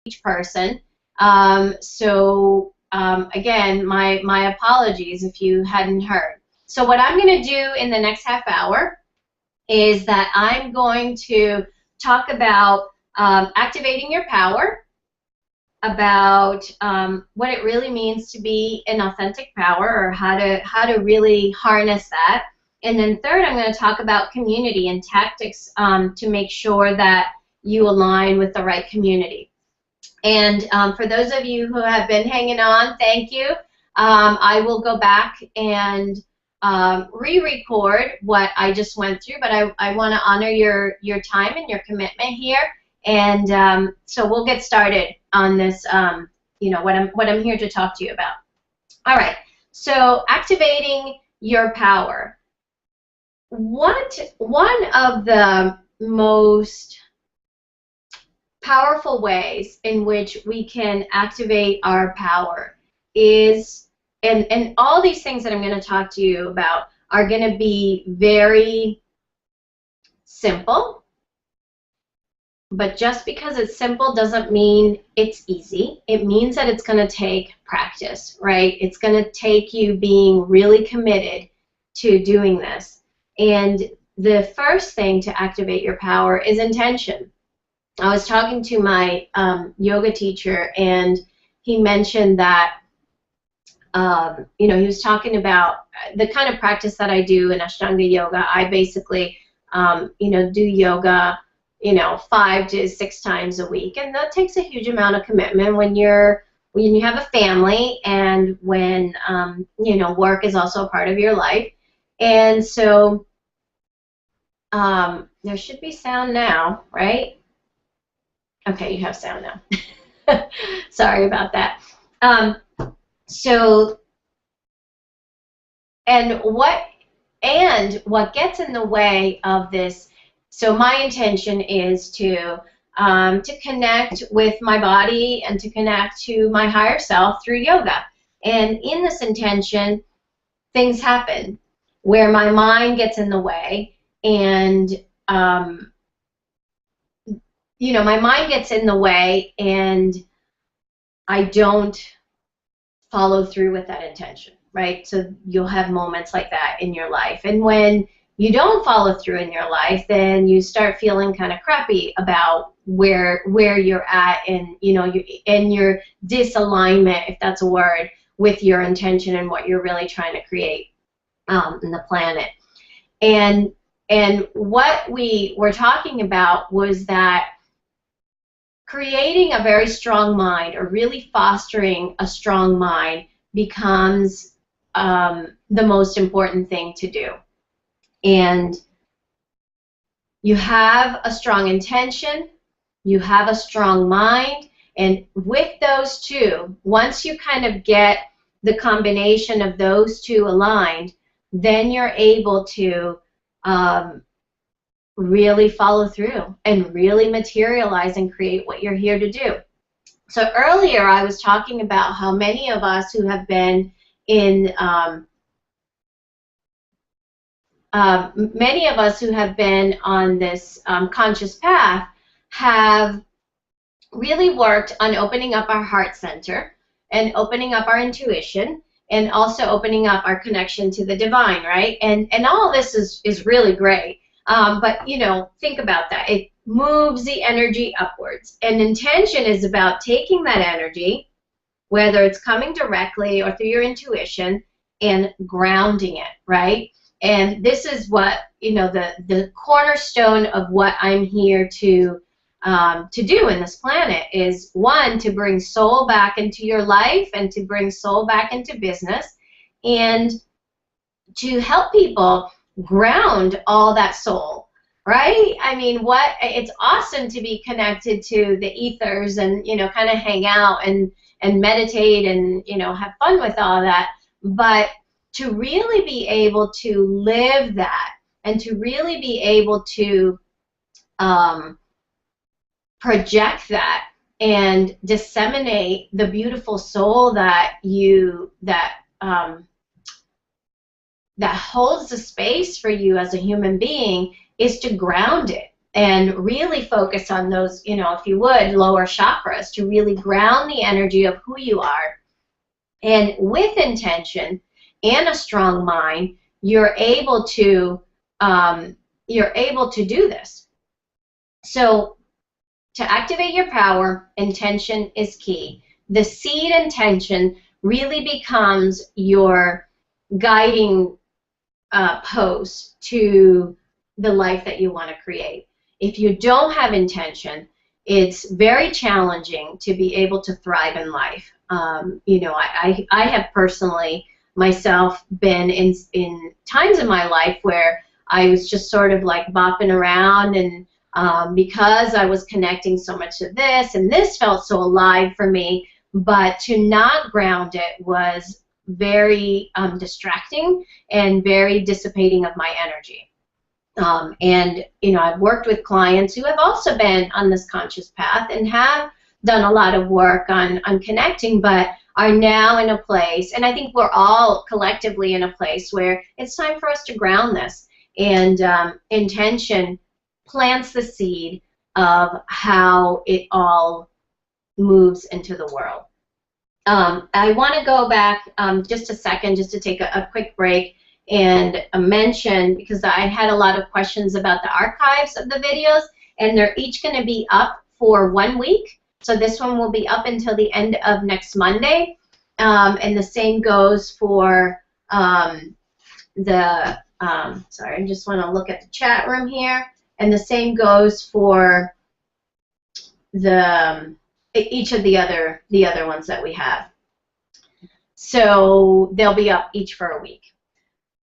each person. Again, my apologies if you hadn't heard. So what I'm going to do in the next half hour is that I'm going to talk about activating your power, about what it really means to be an authentic power, or how to really harness that. And then third, I'm going to talk about community and tactics to make sure that you align with the right community. And for those of you who have been hanging on, thank you. I will go back and re-record what I just went through, but I want to honor your time and your commitment here. And so we'll get started on this, what I'm here to talk to you about. All right, so activating your power. One of the most powerful ways in which we can activate our power is, and all these things that I'm going to talk to you about are going to be very simple, but just because it's simple doesn't mean it's easy. It means that it's going to take practice, right? It's going to take you being really committed to doing this. And the first thing to activate your power is intention. I was talking to my yoga teacher, and he mentioned that, he was talking about the kind of practice that I do in Ashtanga yoga. I basically, do yoga, 5 to 6 times a week, and that takes a huge amount of commitment when you have a family, and when work is also a part of your life. And so there should be sound now, right? Okay, you have sound now. Sorry about that. What gets in the way of this? So my intention is to connect with my body and to connect to my higher self through yoga. And in this intention, things happen where my mind gets in the way, and my mind gets in the way, and I don't follow through with that intention, right? So you'll have moments like that in your life. And when you don't follow through in your life, then you start feeling kind of crappy about where you're at, and your disalignment, if that's a word, with your intention and what you're really trying to create in the planet. And what we were talking about was that creating a very strong mind, or really fostering a strong mind, becomes the most important thing to do. And you have a strong intention, you have a strong mind, and with those two, once you kind of get the combination of those two aligned, then you're able to really follow through and really materialize and create what you're here to do. So earlier I was talking about how many of us who have been in on this conscious path have really worked on opening up our heart center and opening up our intuition, and also opening up our connection to the divine, right? And all this is really great. But think about that. It moves the energy upwards. And intention is about taking that energy, whether it's coming directly or through your intuition, and grounding it, right? And this is what, the cornerstone of what I'm here to do in this planet is, one, to bring soul back into your life and to bring soul back into business, and to help people ground all that soul, right? I mean, it's awesome to be connected to the ethers and, kind of hang out and meditate and, have fun with all that. But to really be able to live that, and to really be able to project that and disseminate the beautiful soul that holds the space for you as a human being, is to ground it, and really focus on those, you know, if you would, lower chakras to really ground the energy of who you are. And with intention and a strong mind, you're able to do this. So to activate your power, intention is key. The seed intention really becomes your guiding post to the life that you want to create. If you don't have intention, it's very challenging to be able to thrive in life. You know, I have personally myself been in times in my life where I was just sort of like bopping around, and because I was connecting so much to this, and this felt so alive for me, but to not ground it was very distracting and very dissipating of my energy. And, you know, I've worked with clients who have also been on this conscious path and have done a lot of work on connecting, but are now in a place, and I think we're all collectively in a place where it's time for us to ground this. And intention plants the seed of how it all moves into the world. I want to go back just a second, just to take a quick break and mention, because I had a lot of questions about the archives of the videos, and they're each going to be up for 1 week. So this one will be up until the end of next Monday, and the same goes for sorry, I just want to look at the chat room here, and the same goes for the each of the other ones that we have. So they'll be up each for a week.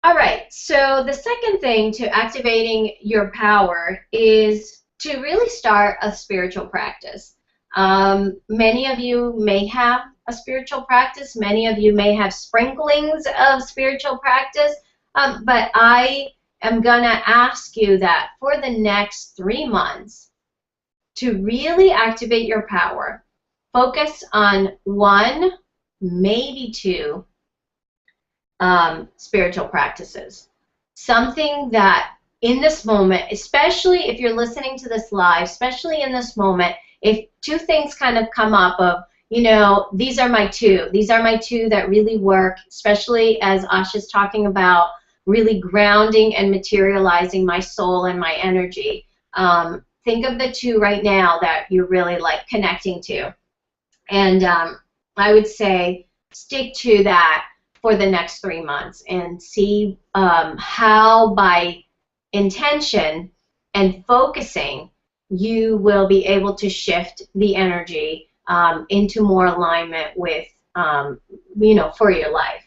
All right, so the second thing to activating your power is to really start a spiritual practice. Many of you may have a spiritual practice. Many of you may have sprinklings of spiritual practice. But I am going to ask you that for the next 3 months, to really activate your power, focus on 1, maybe 2 spiritual practices. Something that in this moment, especially if you're listening to this live, especially in this moment, if 2 things kind of come up of, you know, these are my 2 that really work, especially as Asha's talking about really grounding and materializing my soul and my energy. Think of the 2 right now that you're really like connecting to. And I would say stick to that for the next 3 months and see how by intention and focusing you will be able to shift the energy into more alignment with, you know, for your life.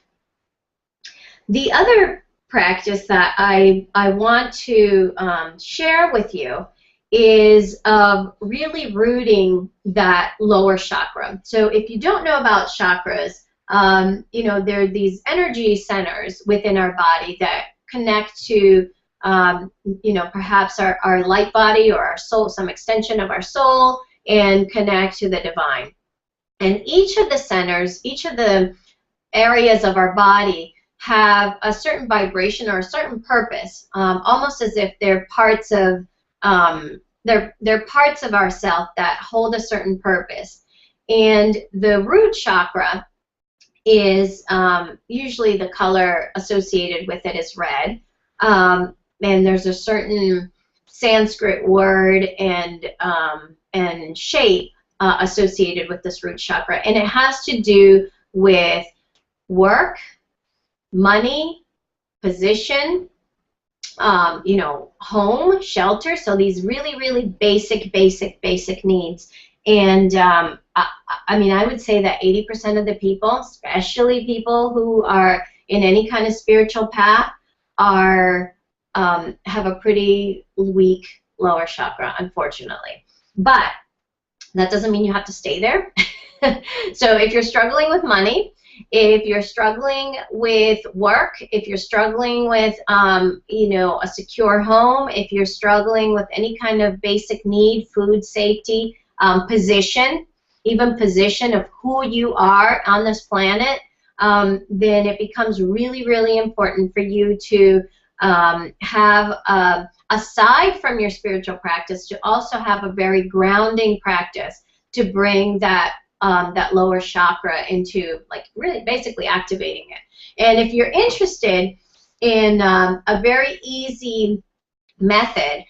The other practice that I want to share with you is of really rooting that lower chakra. So if you don't know about chakras, you know, there are these energy centers within our body that connect to, you know, perhaps our light body or our soul, some extension of our soul, and connect to the divine. And each of the centers, each of the areas of our body have a certain vibration or a certain purpose, almost as if they're parts of they're parts of ourself that hold a certain purpose. And the root chakra is usually the color associated with it is red, and there's a certain Sanskrit word and shape associated with this root chakra, and it has to do with work, money, position, you know, home, shelter. So these really basic needs. And I mean, I would say that 80% of the people, especially people who are in any kind of spiritual path, are have a pretty weak lower chakra, unfortunately. But that doesn't mean you have to stay there. So if you're struggling with money, if you're struggling with work, if you're struggling with, you know, a secure home, if you're struggling with any kind of basic need, food, safety, position, even position of who you are on this planet, then it becomes really important for you to have aside from your spiritual practice, to also have a very grounding practice to bring that that lower chakra into, like, really basically activating it. And if you're interested in a very easy method,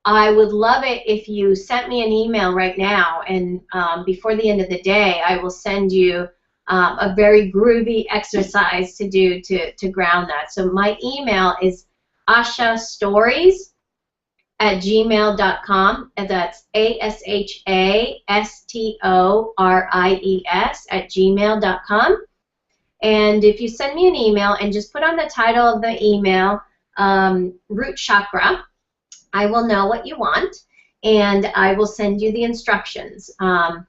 I would love it if you sent me an email right now, and before the end of the day, I will send you a very groovy exercise to do to ground that. So my email is ashastories@gmail.com, and that's ASHASTORIES@gmail.com. And if you send me an email and just put on the title of the email, root chakra, I will know what you want, and I will send you the instructions.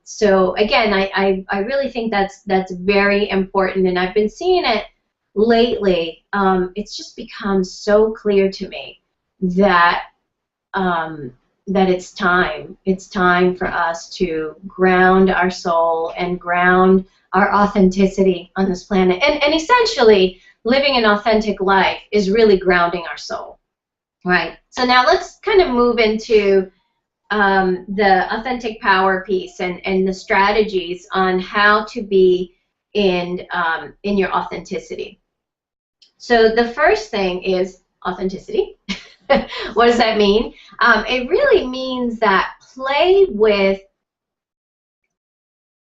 So again, I really think that's very important, and I've been seeing it lately. It's just become so clear to me that that it's time. It's time for us to ground our soul and ground our authenticity on this planet. And essentially, living an authentic life is really grounding our soul. Right. So now let's kind of move into the authentic power piece and the strategies on how to be in your authenticity. So the first thing is authenticity. What does that mean? It really means that play with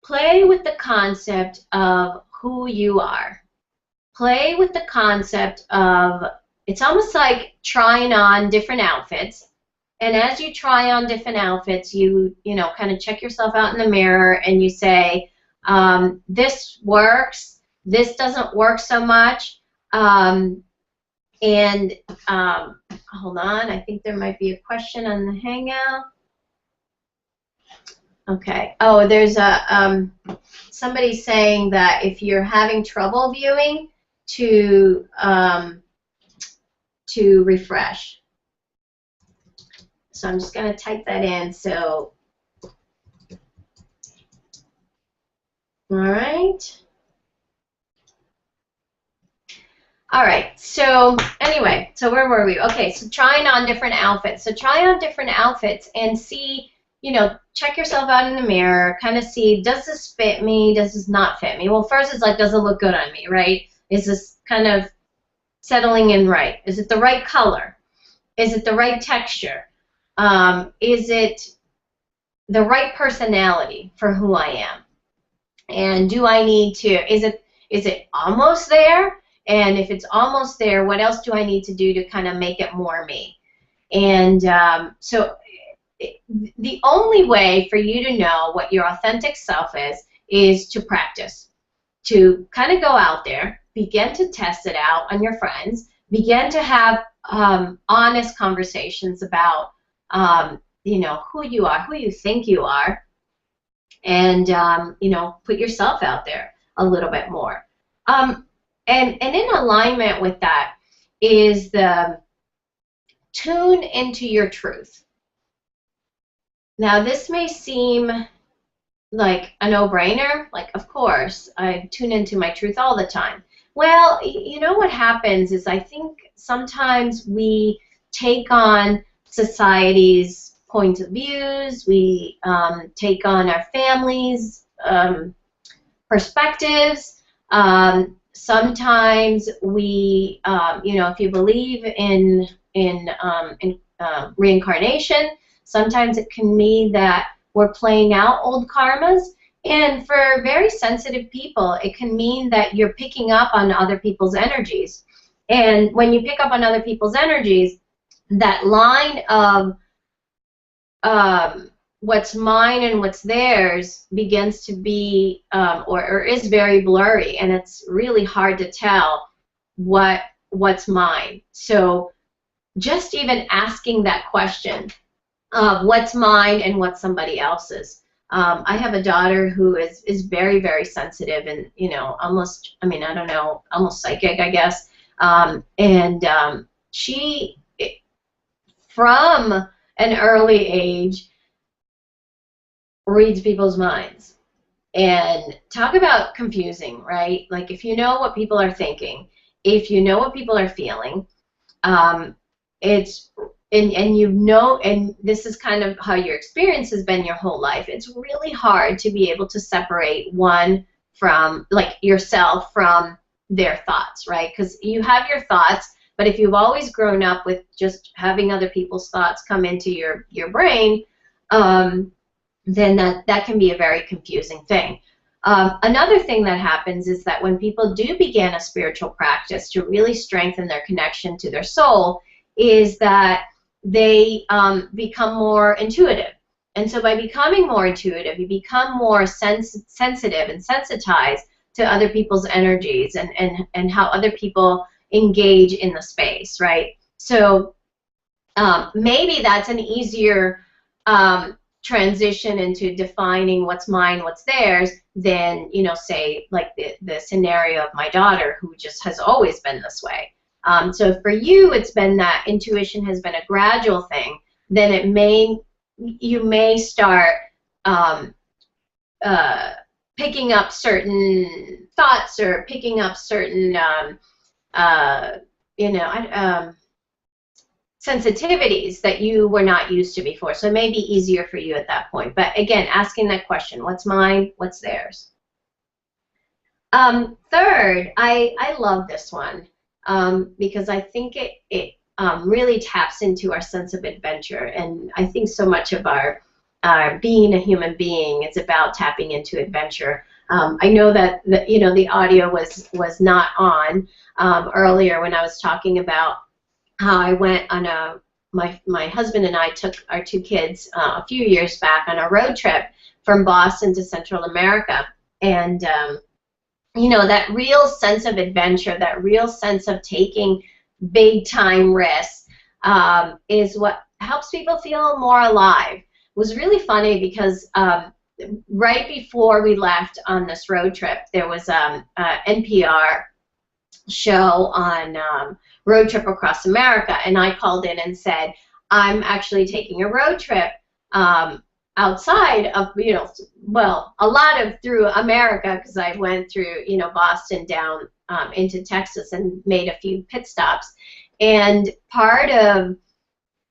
the concept of who you are. Play with the concept of, it's almost like trying on different outfits. And as you try on different outfits, you know, kind of check yourself out in the mirror and you say, this works, this doesn't work so much. Hold on, I think there might be a question on the Hangout. Okay. Oh, there's a somebody saying that if you're having trouble viewing, to refresh. So I'm just going to type that in. So, all right. All right. So anyway, so where were we? Okay. So trying on different outfits. So try on different outfits and see, you know, check yourself out in the mirror, kind of see, does this fit me? Does this not fit me? Well, first it's like, does it look good on me, right? Is this kind of settling in right? Is it the right color? Is it the right texture? Is it the right personality for who I am? And do I need to, is it almost there? And if it's almost there, what else do I need to do to kind of make it more me? And so the only way for you to know what your authentic self is to practice, to kind of go out there, begin to test it out on your friends, begin to have honest conversations about, you know, who you are, who you think you are, and, you know, put yourself out there a little bit more. And in alignment with that is the tune into your truth. Now, this may seem like a no-brainer, like, of course, I tune into my truth all the time. Well, you know what happens is I think sometimes we take on society's point of views, we take on our family's perspectives. Sometimes we, you know, if you believe in reincarnation, sometimes it can mean that we're playing out old karmas. And for very sensitive people, it can mean that you're picking up on other people's energies. And when you pick up on other people's energies, that line of what's mine and what's theirs begins to be, or is very blurry, and it's really hard to tell what's mine. So just even asking that question of what's mine and what's somebody else's. I have a daughter who is very, very sensitive and, you know, almost, I mean, I don't know, almost psychic, I guess. She, from an early age, reads people's minds. And talk about confusing, right? Like, if you know what people are thinking, if you know what people are feeling, it's and you know, and this is kind of how your experience has been your whole life. It's really hard to be able to separate one from, like, yourself from their thoughts, right? Because you have your thoughts, but if you've always grown up with just having other people's thoughts come into your brain, then that can be a very confusing thing. Another thing that happens is that when people do begin a spiritual practice to really strengthen their connection to their soul, is that they become more intuitive. And so by becoming more intuitive, you become more sensitive and sensitized to other people's energies and how other people engage in the space, right? So maybe that's an easier transition into defining what's mine, what's theirs, than, you know, say, like the scenario of my daughter, who just has always been this way. So for you, it's been that intuition has been a gradual thing. Then you may start picking up certain thoughts or picking up certain sensitivities that you were not used to before. So it may be easier for you at that point. But again, asking that question, what's mine, what's theirs? Third, I love this one because I think it really taps into our sense of adventure. And I think so much of our being a human being is about tapping into adventure. I know that the audio was not on earlier when I was talking about how I went on my husband and I took our two kids a few years back on a road trip from Boston to Central America. And, that real sense of adventure, that real sense of taking big time risks is what helps people feel more alive. It was really funny because right before we left on this road trip, there was an NPR show on road trip across America, and I called in and said, I'm actually taking a road trip outside of, a lot of through America, because I went through, Boston down into Texas and made a few pit stops. And part of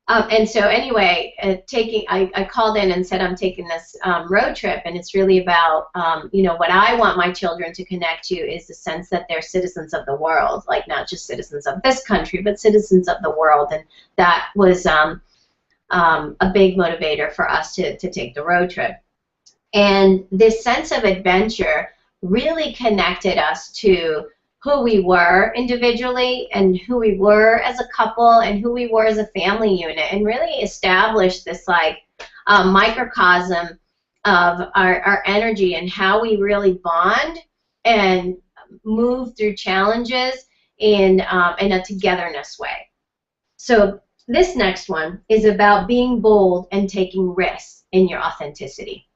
and so anyway, I called in and said I'm taking this road trip, and it's really about, what I want my children to connect to is the sense that they're citizens of the world, like not just citizens of this country, but citizens of the world. And that was a big motivator for us to take the road trip. And this sense of adventure really connected us to who we were individually and who we were as a couple and who we were as a family unit, and really established this microcosm of our energy and how we really bond and move through challenges in a togetherness way. So this next one is about being bold and taking risks in your authenticity.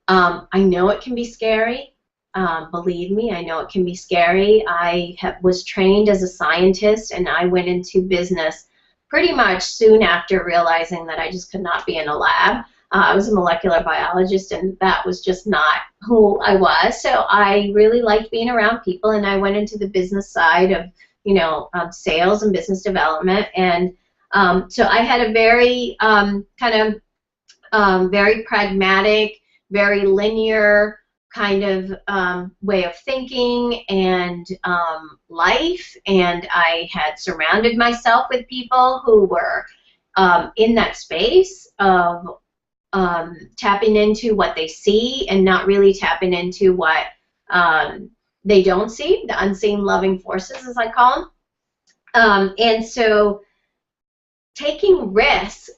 I know it can be scary. Believe me, I know it can be scary. I was trained as a scientist, and I went into business pretty much soon after realizing that I just could not be in a lab. I was a molecular biologist, and that was just not who I was. So I really liked being around people, and I went into the business side of, sales and business development. And so I had a very very pragmatic, very linear kind of way of thinking and life, and I had surrounded myself with people who were in that space of tapping into what they see and not really tapping into what they don't see, the unseen loving forces, as I call them. And so taking risks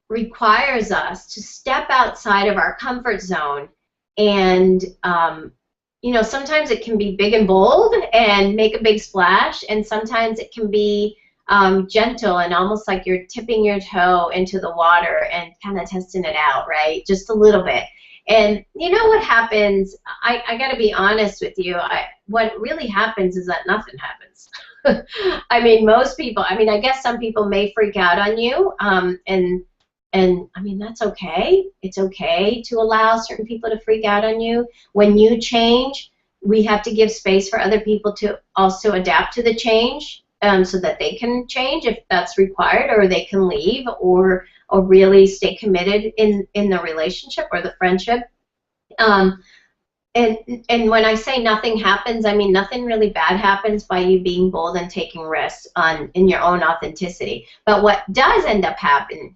requires us to step outside of our comfort zone. And, sometimes it can be big and bold and make a big splash, and sometimes it can be gentle and almost like you're tipping your toe into the water and kind of testing it out, right? Just a little bit. And you know what happens? I got to be honest with you. What really happens is that nothing happens. I mean, most people, I guess some people may freak out on you, and I mean, that's okay. It's okay to allow certain people to freak out on you. When you change, we have to give space for other people to also adapt to the change so that they can change if that's required, or they can leave, or really stay committed in the relationship or the friendship. And when I say nothing happens, I mean nothing really bad happens by you being bold and taking risks in your own authenticity. But what does end up happening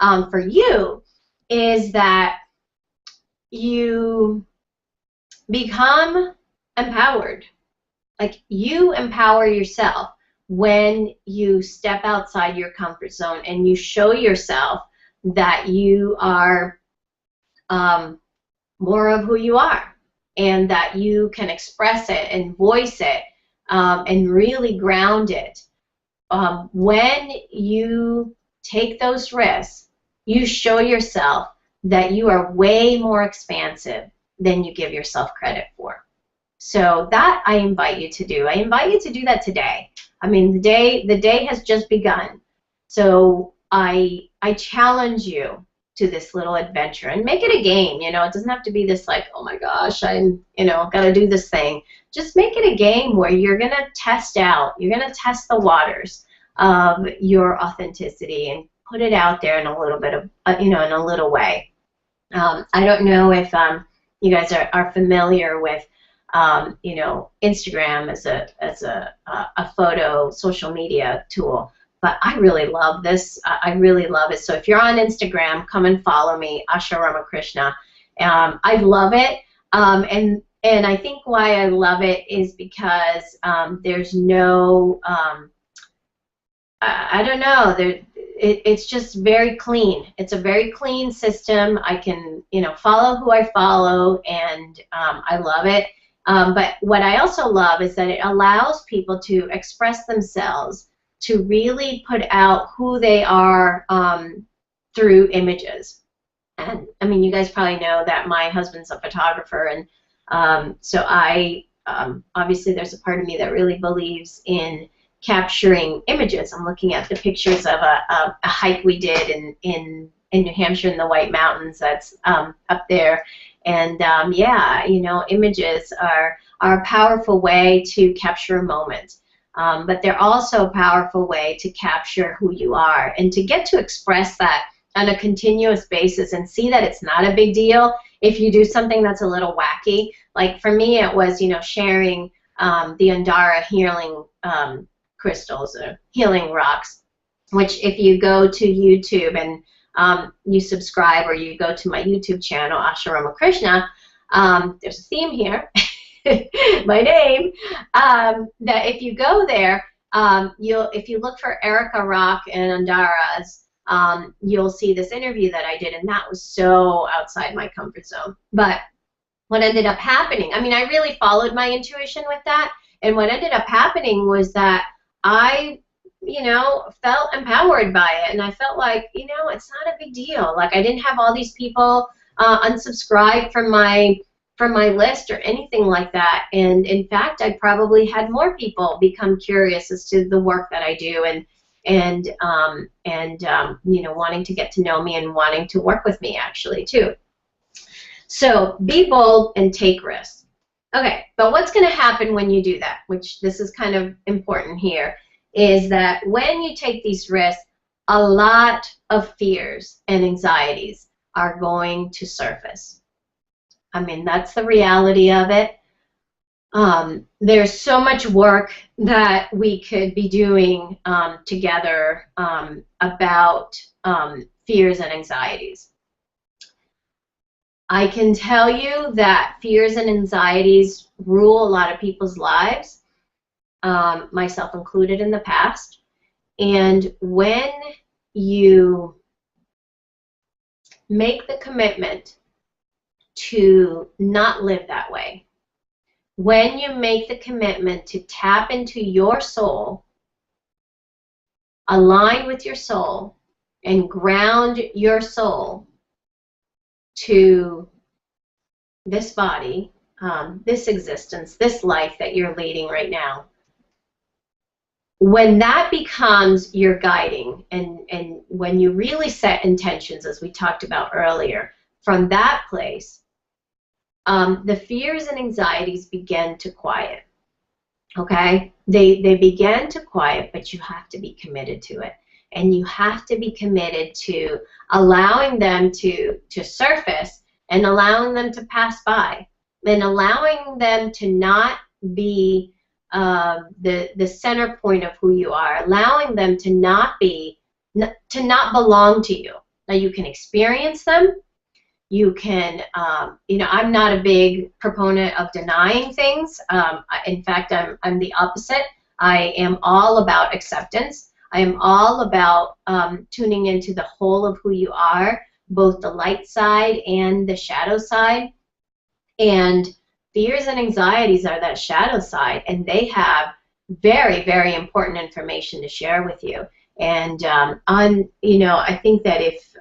for you is that you become empowered. Like, you empower yourself when you step outside your comfort zone and you show yourself that you are more of who you are, and that you can express it and voice it and really ground it. When you take those risks, you show yourself that you are way more expansive than you give yourself credit for. So that I invite you to do. I invite you to do that today. I mean, the day has just begun. So I challenge you to this little adventure, and make it a game. You know, it doesn't have to be this like, oh my gosh, I'm, gotta do this thing. Just make it a game where you're gonna test out, you're gonna test the waters of your authenticity and put it out there in a little bit of, in a little way. I don't know if you guys are familiar with, Instagram as a photo social media tool. But I really love this. I really love it. So if you're on Instagram, come and follow me, Asha Ramakrishna. I love it. And I think why I love it is because there's no, I don't know, it's just very clean. It's a very clean system. I can, follow who I follow, and I love it. But what I also love is that it allows people to express themselves, to really put out who they are through images. And I mean, you guys probably know that my husband's a photographer, and so I obviously there's a part of me that really believes in capturing images. I'm looking at the pictures of a hike we did in New Hampshire in the White Mountains. That's up there, and yeah, images are a powerful way to capture a moment. But they're also a powerful way to capture who you are, and to get to express that on a continuous basis and see that it's not a big deal if you do something that's a little wacky. Like for me, it was, sharing the Andara healing crystals, or healing rocks, which if you go to YouTube and you subscribe, or you go to my YouTube channel, Asha Ramakrishna, there's a theme here. My name, that if you go there, if you look for Erica Rock and Andara's, you'll see this interview that I did, and that was so outside my comfort zone. But what ended up happening, I mean, I really followed my intuition with that, and what ended up happening was that I, felt empowered by it, and I felt like, it's not a big deal. Like, I didn't have all these people unsubscribe from my list or anything like that. And in fact, I probably had more people become curious as to the work that I do, and wanting to get to know me and wanting to work with me actually too. So be bold and take risks. Okay, but what's going to happen when you do that, which this is kind of important here, is that when you take these risks, a lot of fears and anxieties are going to surface. I mean, that's the reality of it. There's so much work that we could be doing together about fears and anxieties. I can tell you that fears and anxieties rule a lot of people's lives, myself included in the past. And when you make the commitment to not live that way, when you make the commitment to tap into your soul, align with your soul, and ground your soul to this body, this existence, this life that you're leading right now, when that becomes your guiding, and when you really set intentions, as we talked about earlier, from that place, the fears and anxieties begin to quiet. Okay? They begin to quiet, but you have to be committed to it. And you have to be committed to allowing them to surface and allowing them to pass by and allowing them to not be the center point of who you are, allowing them to not belong to you. Now you can experience them. You can, I'm not a big proponent of denying things. In fact, I'm the opposite. I am all about acceptance. I am all about tuning into the whole of who you are, both the light side and the shadow side. And fears and anxieties are that shadow side, and they have very, very important information to share with you. And I think that if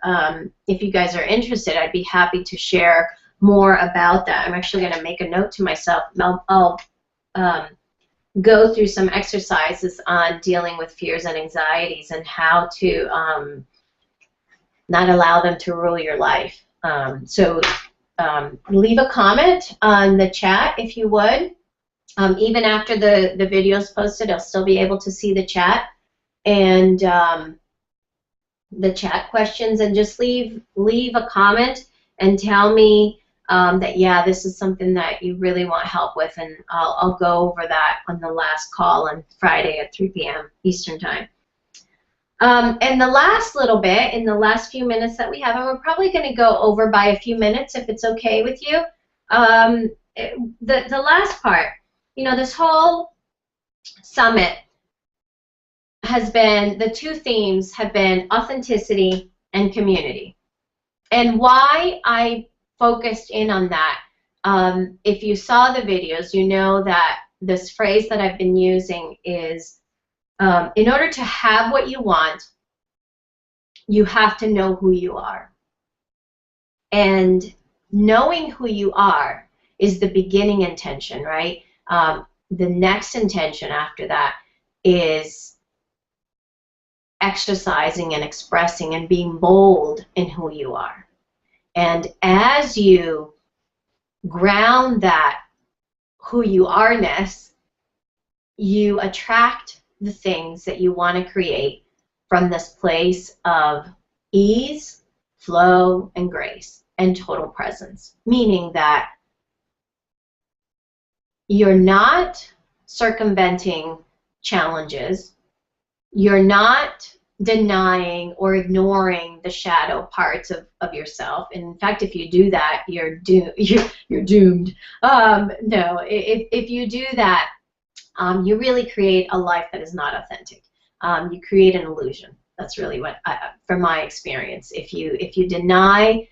you guys are interested, I'd be happy to share more about that. I'm actually going to make a note to myself. I'll go through some exercises on dealing with fears and anxieties and how to not allow them to rule your life. Leave a comment on the chat if you would. Even after the video is posted, I'll still be able to see the chat and the chat questions, and just leave a comment and tell me that, yeah, this is something that you really want help with, and I'll go over that on the last call on Friday at 3 p.m. Eastern Time. And the last little bit, in the last few minutes that we have, and we're probably going to go over by a few minutes if it's okay with you, the last part, this whole summit has been, the two themes have been authenticity and community. And why I focused in on that, if you saw the videos, you know that this phrase that I've been using is, in order to have what you want, you have to know who you are. And knowing who you are is the beginning intention, right? The next intention after that is exercising and expressing and being bold in who you are. And as you ground that who you are-ness, you attract the things that you want to create from this place of ease, flow, and grace, and total presence. Meaning that you're not circumventing challenges, you're not denying or ignoring the shadow parts of yourself. In fact, if you do that, you're doomed. No, if you do that, you really create a life that is not authentic. You create an illusion. That's really what, from my experience, if you deny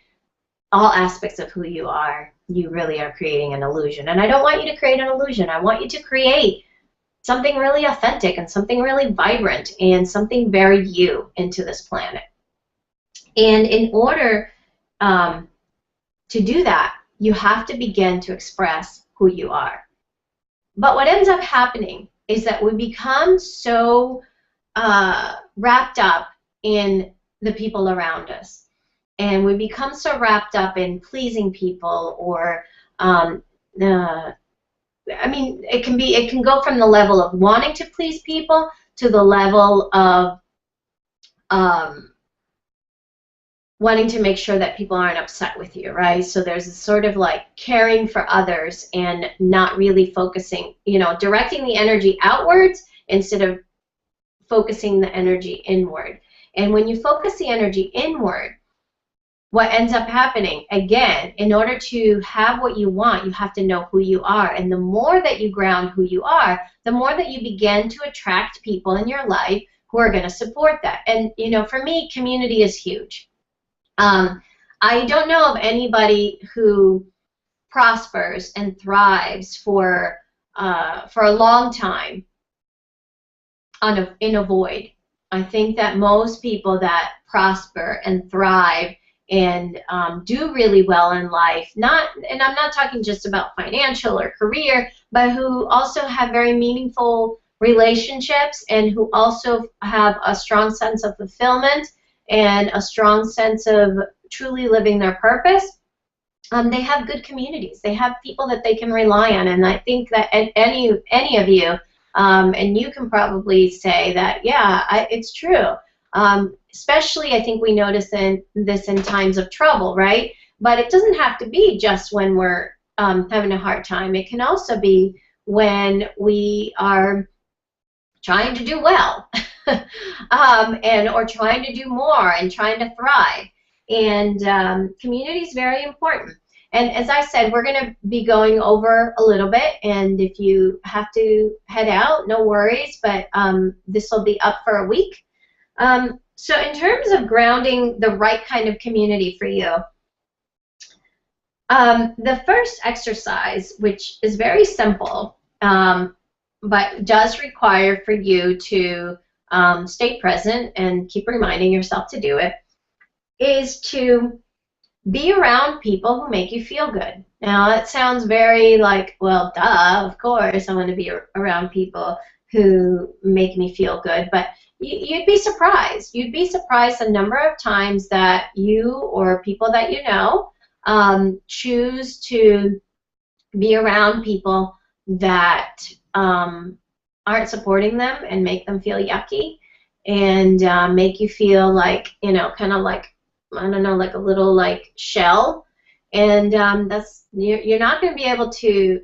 all aspects of who you are, you really are creating an illusion. And I don't want you to create an illusion. I want you to create something really authentic and something really vibrant and something very you into this planet. And in order to do that, you have to begin to express who you are. But what ends up happening is that we become so wrapped up in the people around us. And we become so wrapped up in pleasing people, or I mean, it can go from the level of wanting to please people to the level of wanting to make sure that people aren't upset with you, right? So there's this sort of like caring for others and not really focusing, directing the energy outwards instead of focusing the energy inward. And when you focus the energy inward, what ends up happening, again, in order to have what you want, you have to know who you are. And the more that you ground who you are, the more that you begin to attract people in your life who are going to support that. And, for me, community is huge. I don't know of anybody who prospers and thrives for a long time in a void. I think that most people that prosper and thrive and do really well in life, and I'm not talking just about financial or career, but who also have very meaningful relationships and who also have a strong sense of fulfillment and a strong sense of truly living their purpose. They have good communities. They have people that they can rely on, and I think that any of you And you can probably say that, yeah, it's true. Especially, I think we notice this in times of trouble, right? But it doesn't have to be just when we're having a hard time. It can also be when we are trying to do well, or trying to do more and trying to thrive. And community is very important. And as I said, we're going to be going over a little bit, and if you have to head out, no worries, but this will be up for a week. So in terms of grounding the right kind of community for you, the first exercise, which is very simple, but does require for you to stay present and keep reminding yourself to do it, is to be around people who make you feel good. Now, that sounds very like, well, duh, of course I want to be around people who make me feel good, but you'd be surprised. You'd be surprised the number of times that you or people that you know choose to be around people that aren't supporting them and make them feel yucky and make you feel like, you know, kind of like, I don't know, like a little like shell. And that's, you're not going to be able to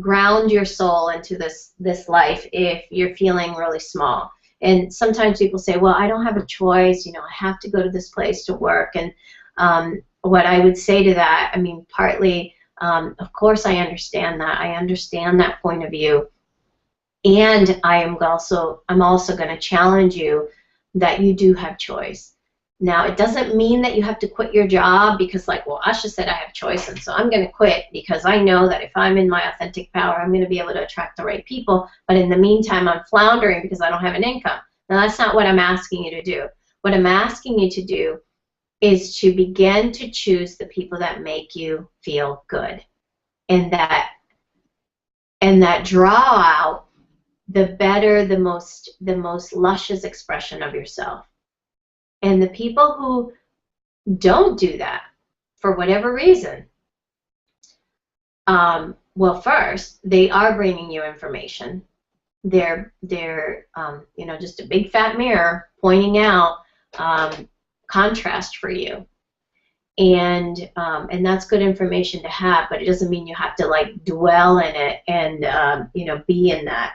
ground your soul into this life if you're feeling really small. And sometimes people say, well, I don't have a choice, you know, I have to go to this place to work. And what I would say to that, I mean, partly, of course I understand that. I understand that point of view. And I'm also going to challenge you that you do have choice. Now, it doesn't mean that you have to quit your job because, like, well, Asha said I have choice, and so I'm going to quit because I know that if I'm in my authentic power, I'm going to be able to attract the right people. But in the meantime, I'm floundering because I don't have an income. Now, that's not what I'm asking you to do. What I'm asking you to do is to begin to choose the people that make you feel good, and that draw out the better, the most luscious expression of yourself. And the people who don't do that, for whatever reason, well, first, they are bringing you information. They're you know, just a big fat mirror pointing out contrast for you. And that's good information to have, but it doesn't mean you have to, like, dwell in it and, you know, be in that.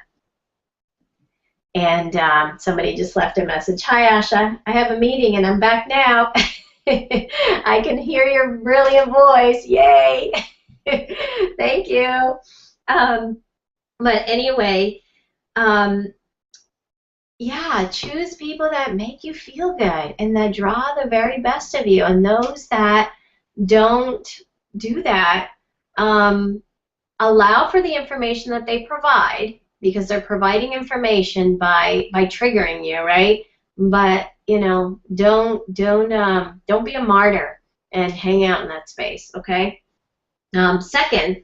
And somebody just left a message. Hi, Asha. I have a meeting and I'm back now. I can hear your brilliant voice. Yay. Thank you. But anyway, yeah, choose people that make you feel good and that draw the very best of you. And those that don't do that, allow for the information that they provide, because they're providing information by triggering you, right? But, you know, don't be a martyr and hang out in that space, okay? Second,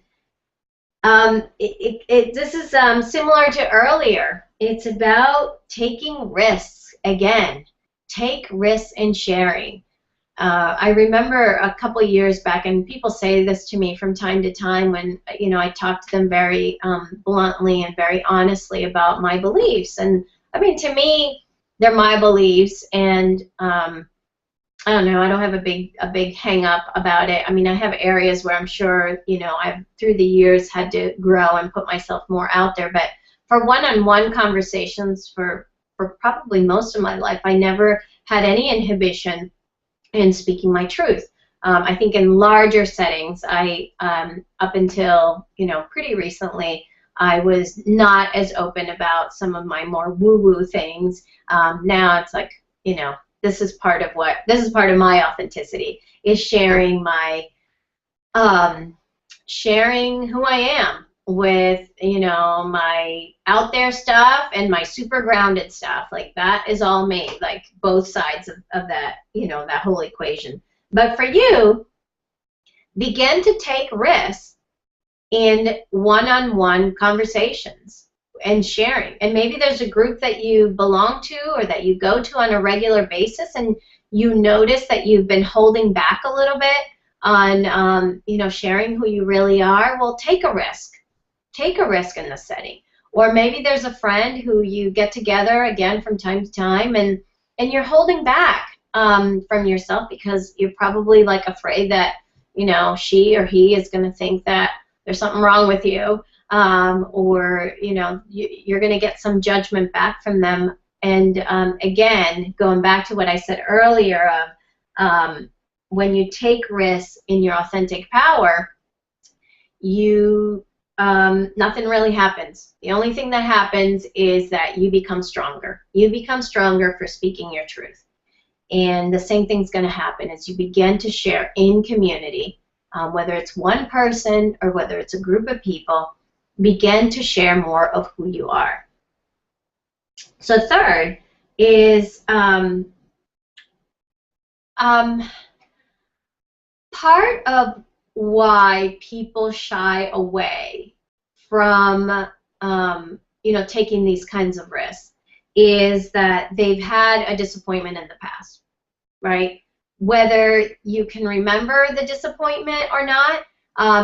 this is similar to earlier. It's about taking risks. Again, take risks in sharing. I remember a couple years back, and people say this to me from time to time when, you know, I talk to them very bluntly and very honestly about my beliefs. And I mean, to me, they're my beliefs, and I don't know, I don't have a big hang up about it. I mean, I have areas where I'm sure, you know, I've through the years had to grow and put myself more out there. But for one-on-one conversations for probably most of my life, I never had any inhibition in speaking my truth. I think in larger settings, up until, you know, pretty recently, I was not as open about some of my more woo-woo things. Now it's like, you know, this is part of my authenticity, is sharing sharing who I am with, you know, my out there stuff and my super grounded stuff. Like, that is all me, like both sides of that, you know, that whole equation. But for you, begin to take risks in one-on-one conversations and sharing. And maybe there's a group that you belong to or that you go to on a regular basis, and you notice that you've been holding back a little bit on, you know, sharing who you really are. Well, take a risk. Take a risk in this setting. Or maybe there's a friend who you get together again from time to time, and you're holding back from yourself because you're probably like afraid that, you know, she or he is going to think that there's something wrong with you, or, you know, you're going to get some judgment back from them. And again, going back to what I said earlier of when you take risks in your authentic power, you nothing really happens. The only thing that happens is that you become stronger. You become stronger for speaking your truth. And the same thing's going to happen as you begin to share in community, whether it's one person or whether it's a group of people, begin to share more of who you are. So third is part of why people shy away from you know, taking these kinds of risks is that they've had a disappointment in the past, right? Whether you can remember the disappointment or not,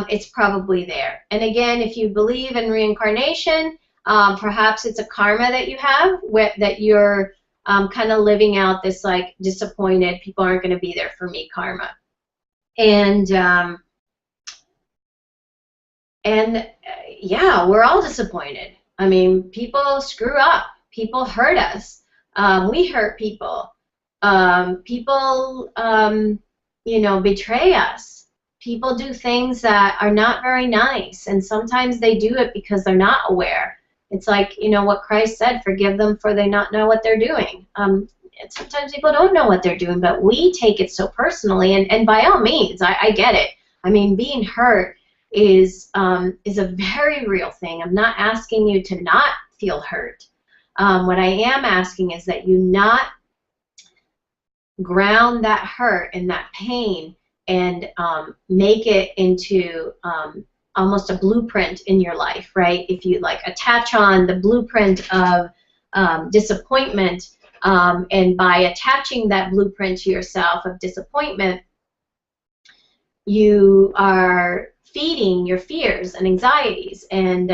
it's probably there. And again, if you believe in reincarnation, perhaps it's a karma that you have that you're kind of living out this like disappointed, people aren't going to be there for me karma. And yeah, we're all disappointed. I mean, people screw up. People hurt us. We hurt people. People, you know, betray us. People do things that are not very nice, and sometimes they do it because they're not aware. It's like, you know, what Christ said, forgive them for they not know what they're doing. Sometimes people don't know what they're doing, but we take it so personally, and by all means, I get it. I mean, being hurt is a very real thing. I'm not asking you to not feel hurt. What I am asking is that you not ground that hurt and that pain and make it into almost a blueprint in your life, right? If you like attach on the blueprint of disappointment, and by attaching that blueprint to yourself of disappointment, you are feeding your fears and anxieties, and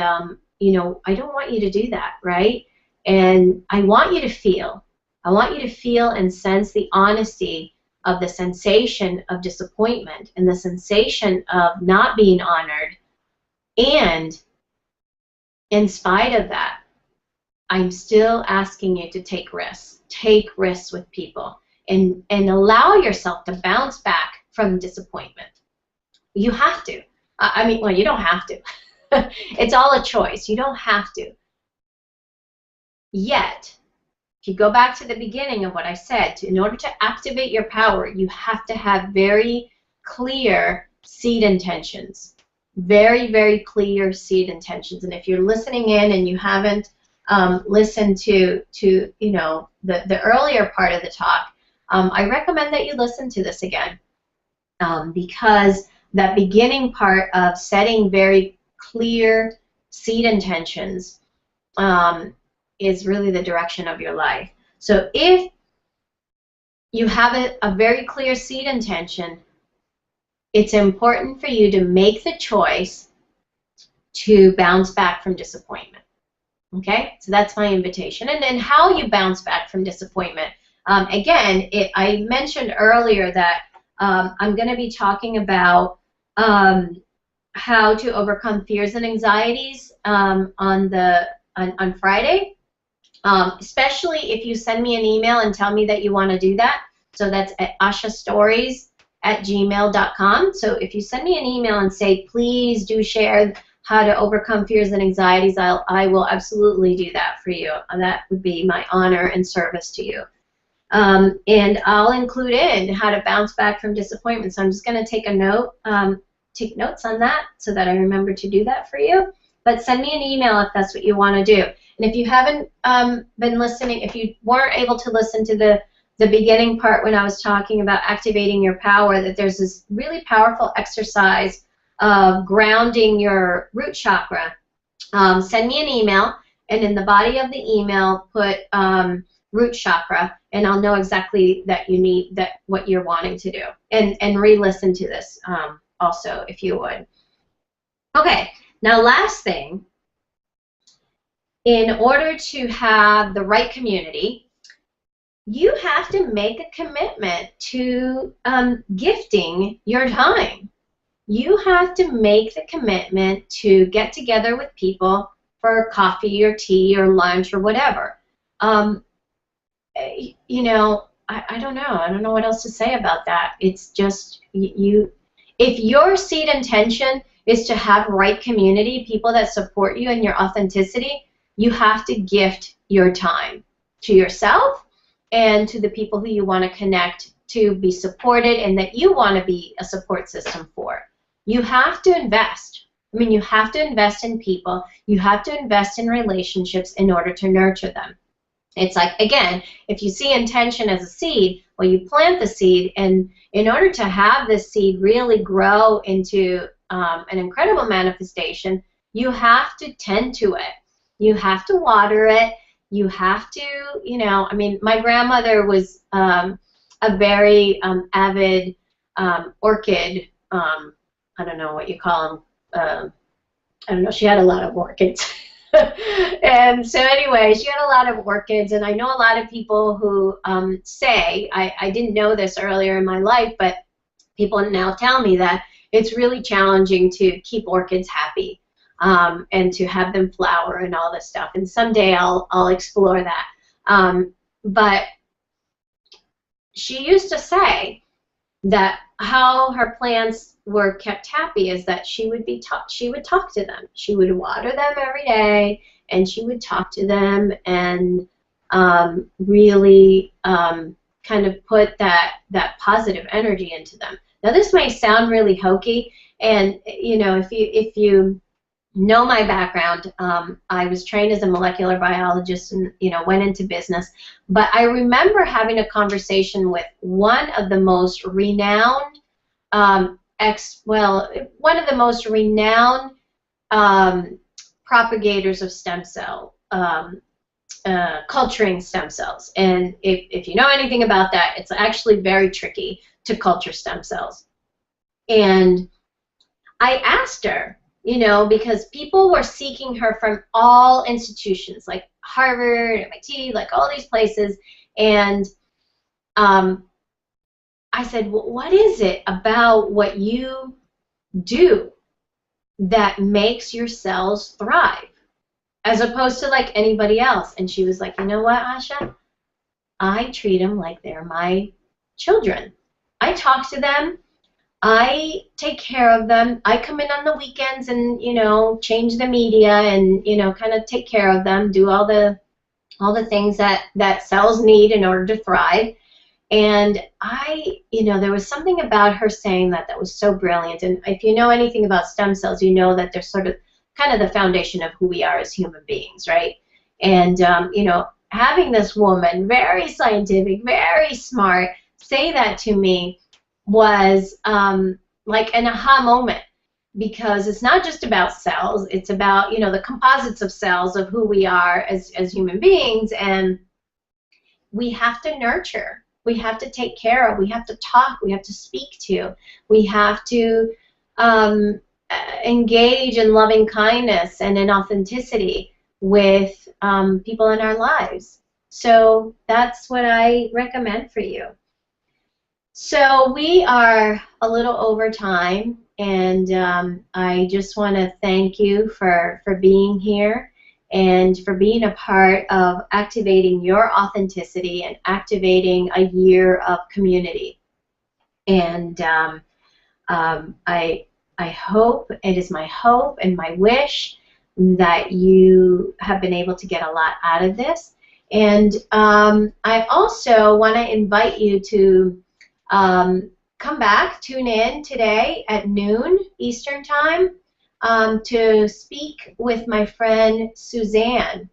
you know, I don't want you to do that, right? And I want you to feel. I want you to feel and sense the honesty of the sensation of disappointment and the sensation of not being honored. And in spite of that, I'm still asking you to take risks. Take risks with people and allow yourself to bounce back from disappointment. You have to. I mean, well, you don't have to. It's all a choice. You don't have to. Yet, if you go back to the beginning of what I said, in order to activate your power, you have to have very clear seed intentions. Very, very clear seed intentions. And if you're listening in and you haven't listened to you know, the earlier part of the talk, I recommend that you listen to this again, because that beginning part of setting very clear seed intentions is really the direction of your life. So if you have a very clear seed intention, it's important for you to make the choice to bounce back from disappointment. Okay, so that's my invitation. And then how you bounce back from disappointment. Again, I mentioned earlier that I'm going to be talking about how to overcome fears and anxieties on Friday, especially if you send me an email and tell me that you want to do that. So that's at ashastories@gmail.com. So if you send me an email and say, please do share how to overcome fears and anxieties, I will absolutely do that for you. That would be my honor and service to you. And I'll include in how to bounce back from disappointment. So I'm just going to take a note, take notes on that so that I remember to do that for you. But send me an email if that's what you want to do. And if you haven't been listening, if you weren't able to listen to the beginning part when I was talking about activating your power, that there's this really powerful exercise of grounding your root chakra. Send me an email, and in the body of the email put root chakra, and I'll know exactly that you need what you're wanting to do. And re-listen to this also, if you would. Okay, now last thing in order to have the right community, you have to make a commitment to gifting your time. You have to make the commitment to get together with people for coffee or tea or lunch or whatever. You know, I don't know. I don't know what else to say about that. It's just if your seed intention is to have right community, people that support you and your authenticity, you have to gift your time to yourself and to the people who you want to connect to, be supported, and that you want to be a support system for. You have to invest. I mean, you have to invest in people. You have to invest in relationships in order to nurture them. It's like, again, if you see intention as a seed, well, you plant the seed, and in order to have this seed really grow into an incredible manifestation, you have to tend to it. You have to water it. You have to, you know, I mean, my grandmother was a very avid orchid, I don't know what you call them, I don't know, she had a lot of orchids. And so anyway, she had a lot of orchids, and I know a lot of people who say, I didn't know this earlier in my life, but people now tell me that it's really challenging to keep orchids happy and to have them flower and all this stuff. And someday I'll explore that. But she used to say that how her plants were kept happy is that she would talk to them. She would water them every day, and she would talk to them and really kind of put that positive energy into them. Now, this may sound really hokey, and you know, if you know my background, I was trained as a molecular biologist and, you know, went into business. But I remember having a conversation with one of the most renowned one of the most renowned propagators of stem cell, culturing stem cells. And if you know anything about that, it's actually very tricky to culture stem cells. And I asked her, you know, because people were seeking her from all institutions, like Harvard, MIT, like all these places. And I said, well, what is it about what you do that makes your cells thrive as opposed to like anybody else? And she was like, you know what, Asha? I treat them like they're my children. I talk to them. I take care of them. I come in on the weekends and, you know, change the media and, you know, kind of take care of them, do all the things that cells need in order to thrive. And you know, there was something about her saying that was so brilliant. And if you know anything about stem cells, you know that they're sort of kind of the foundation of who we are as human beings, right? And, you know, having this woman, very scientific, very smart, say that to me was like an aha moment, because it's not just about cells, it's about, you know, the composites of cells of who we are as human beings, and we have to nurture, we have to take care of, we have to talk, we have to speak to, we have to engage in loving kindness and in authenticity with people in our lives. So that's what I recommend for you. So we are a little over time, and I just want to thank you for being here and for being a part of activating your authenticity and activating a year of community. And I hope, it is my hope and my wish that you have been able to get a lot out of this. And I also want to invite you to come back, tune in today at noon Eastern Time to speak with my friend Suzanne.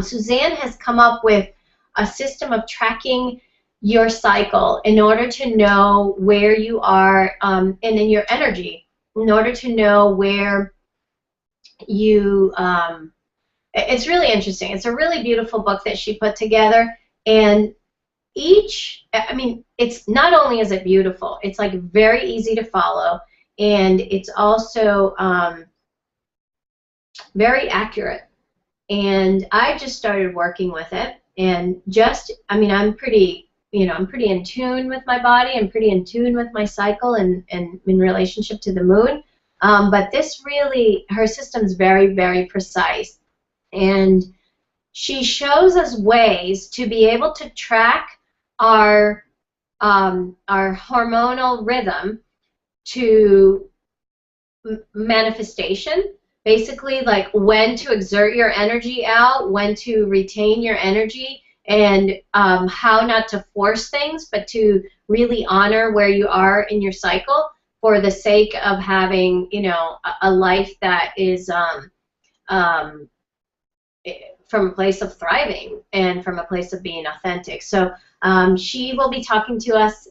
Suzanne has come up with a system of tracking your cycle in order to know where you are and in your energy, in order to know where you, it's really interesting. It's a really beautiful book that she put together, and I mean, it's not only is it beautiful, it's like very easy to follow, and it's also very accurate. and I just started working with it, and just, I mean, I'm pretty, I'm pretty in tune with my body. I'm pretty in tune with my cycle and in relationship to the moon. But this really, her system's very, very precise. And she shows us ways to be able to track our hormonal rhythm to manifestation. Basically, like when to exert your energy out, when to retain your energy, and how not to force things, but to really honor where you are in your cycle for the sake of having, a life that is um, from a place of thriving and from a place of being authentic. So she will be talking to us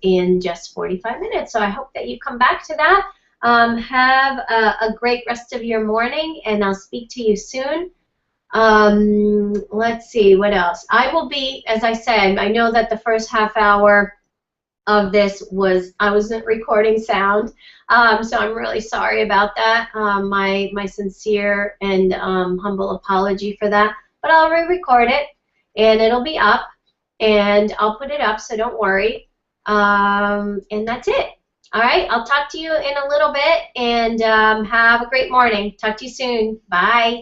in just 45 minutes. So I hope that you come back to that. Have a great rest of your morning, and I'll speak to you soon. Let's see, what else? I will be, as I said, I know that the first half hour of this I wasn't recording sound, so I'm really sorry about that. My sincere and humble apology for that. But I'll re-record it, and it'll be up, and I'll put it up, so don't worry. And that's it. All right, I'll talk to you in a little bit, and have a great morning. Talk to you soon. Bye.